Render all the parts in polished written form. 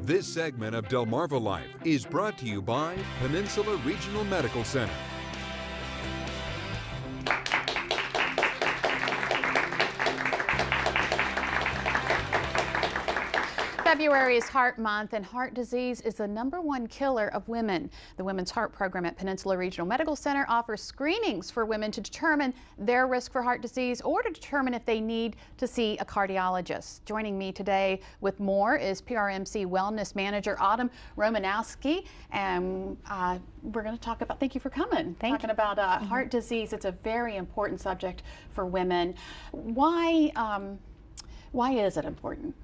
This segment of Delmarva Life is brought to you by Peninsula Regional Medical Center. February is Heart Month, and heart disease is the #1 killer of women. The Women's Heart Program at Peninsula Regional Medical Center offers screenings for women to determine their risk for heart disease or to determine if they need to see a cardiologist. Joining me today with more is PRMC Wellness Manager Autumn Romanowski, and we're going to talk about, thank you for coming, talking about heart disease. It's a very important subject for women. Why is it important?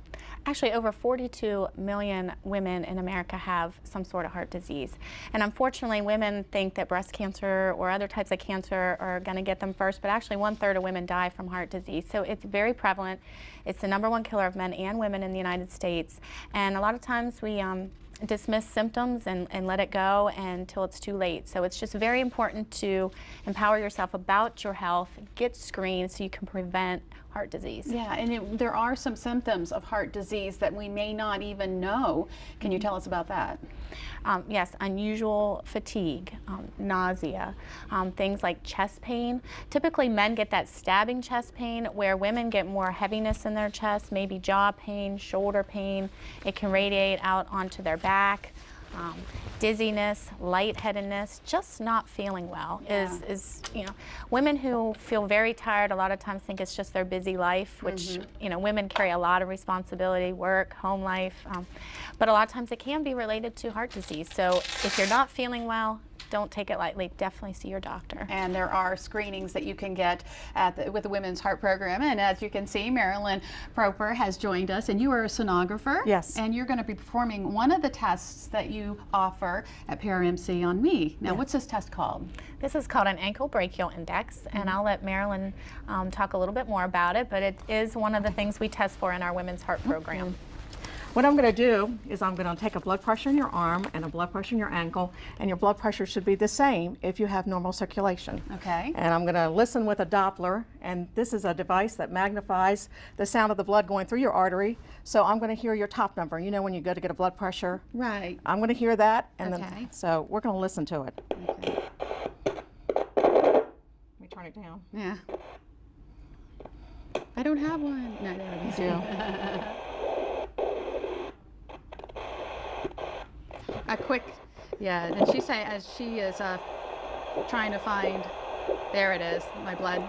Actually, over 42 million women in America have some sort of heart disease. And unfortunately, women think that breast cancer or other types of cancer are going to get them first, but actually 1/3 of women die from heart disease. So it's very prevalent. It's the #1 killer of men and women in the United States. And a lot of times we dismiss symptoms and let it go until it's too late. So it's just very important to empower yourself about your health, get screened so you can prevent heart disease. Yeah, and there are some symptoms of heart disease that we may not even know. Can you tell us about that? Yes, unusual fatigue, nausea, things like chest pain. Typically men get that stabbing chest pain, where women get more heaviness in their chest, maybe jaw pain, shoulder pain. It can radiate out onto their back. Dizziness, lightheadedness, just not feeling well is women who feel very tired a lot of times think it's just their busy life, which women carry a lot of responsibility, work, home life, but a lot of times it can be related to heart disease. So if you're not feeling well, don't take it lightly. Definitely see your doctor. And there are screenings that you can get with the Women's Heart Program. And as you can see, Marilyn Proper has joined us, and you are a sonographer. Yes. And you're going to be performing one of the tests that you offer at PRMC on me. Now, what's this test called? This is called an ankle brachial index, and I'll let Marilyn talk a little bit more about it, but it is one of the things we test for in our Women's Heart Program. What I'm going to do is I'm going to take a blood pressure in your arm and a blood pressure in your ankle, and your blood pressure should be the same if you have normal circulation. Okay. And I'm going to listen with a Doppler, and this is a device that magnifies the sound of the blood going through your artery. So I'm going to hear your top number. You know when you go to get a blood pressure? Right. I'm going to hear that, and Okay. then so we're going to listen to it. Okay. Let me turn it down. Yeah. I don't have one. No, there it is. You do. A quick, and she say as she is trying to find, there it is, my blood.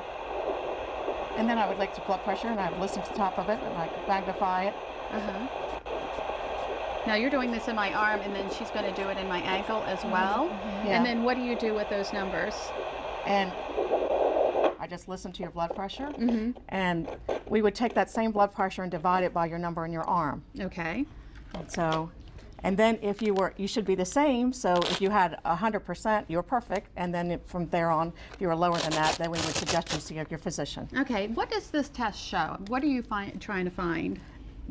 And then I would like the blood pressure, and I would listen to the top of it, and I could magnify it. Now you're doing this in my arm, and then she's going to do it in my ankle as well. Yeah. And then what do you do with those numbers? And I just listen to your blood pressure, and we would take that same blood pressure and divide it by your number in your arm. Okay. And then if you should be the same, so if you had 100%, you're perfect, and then from there on, if you were lower than that, then we would suggest you see your physician. Okay, what does this test show? What are you trying to find?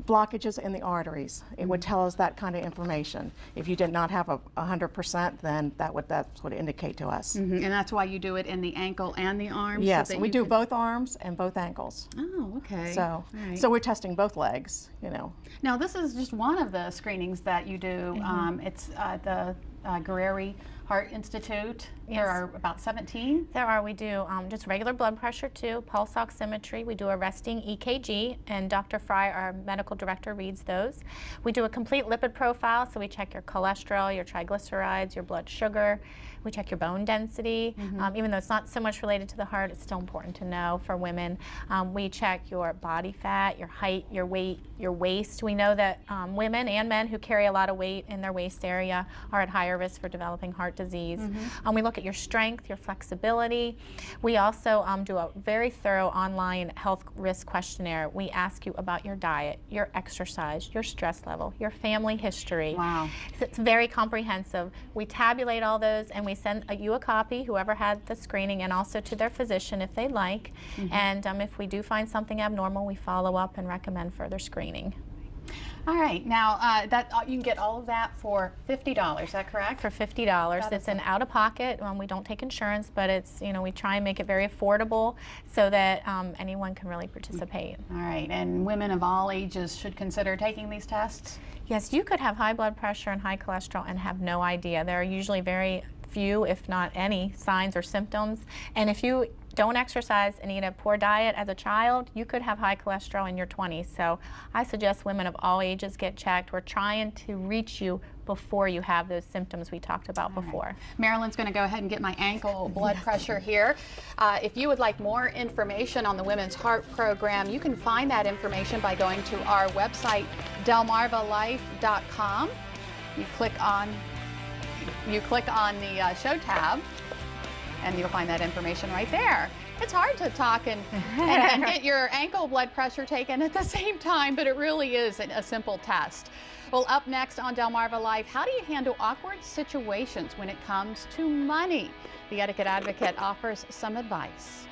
Blockages in the arteries. It would tell us that kind of information. If you did not have 100%, then that's what it would indicate to us. And that's why you do it in the ankle and the arm? Yes, so we do both arms and both ankles. Oh, okay. So, right. so we're testing both legs, Now, this is just one of the screenings that you do. It's the Guerrieri Heart Institute. Yes. There are about 17. There are. We do just regular blood pressure too, pulse oximetry. We do a resting EKG, and Dr. Fry, our medical director, reads those. We do a complete lipid profile, so we check your cholesterol, your triglycerides, your blood sugar. We check your bone density. Even though it's not so much related to the heart, it's still important to know for women. We check your body fat, your height, your weight, your waist. We know that women and men who carry a lot of weight in their waist area are at higher risk for developing heart disease. We look at your strength, your flexibility. We also do a very thorough online health risk questionnaire. We ask you about your diet, your exercise, your stress level, your family history. Wow. It's very comprehensive. We tabulate all those, and we send you a copy, whoever had the screening, and also to their physician if they'd like. And if we do find something abnormal, we follow up and recommend further screening. All right, now you can get all of that for $50, is that correct? For $50. It's an out-of-pocket. We don't take insurance, but it's, we try and make it very affordable so that anyone can really participate. All right, and women of all ages should consider taking these tests? Yes, you could have high blood pressure and high cholesterol and have no idea. There are usually very few, if not any, signs or symptoms. And if you don't exercise and eat a poor diet as a child, you could have high cholesterol in your 20s. So I suggest women of all ages get checked. We're trying to reach you before you have those symptoms we talked about before. Right. Marilyn's going to go ahead and get my ankle blood pressure here. If you would like more information on the Women's Heart Program, you can find that information by going to our website, delmarvalife.com. You click on the show tab, and you'll find that information right there. It's hard to talk and get your ankle blood pressure taken at the same time, but it really is a simple test. Well, up next on Delmarva Life, how do you handle awkward situations when it comes to money? The etiquette advocate offers some advice.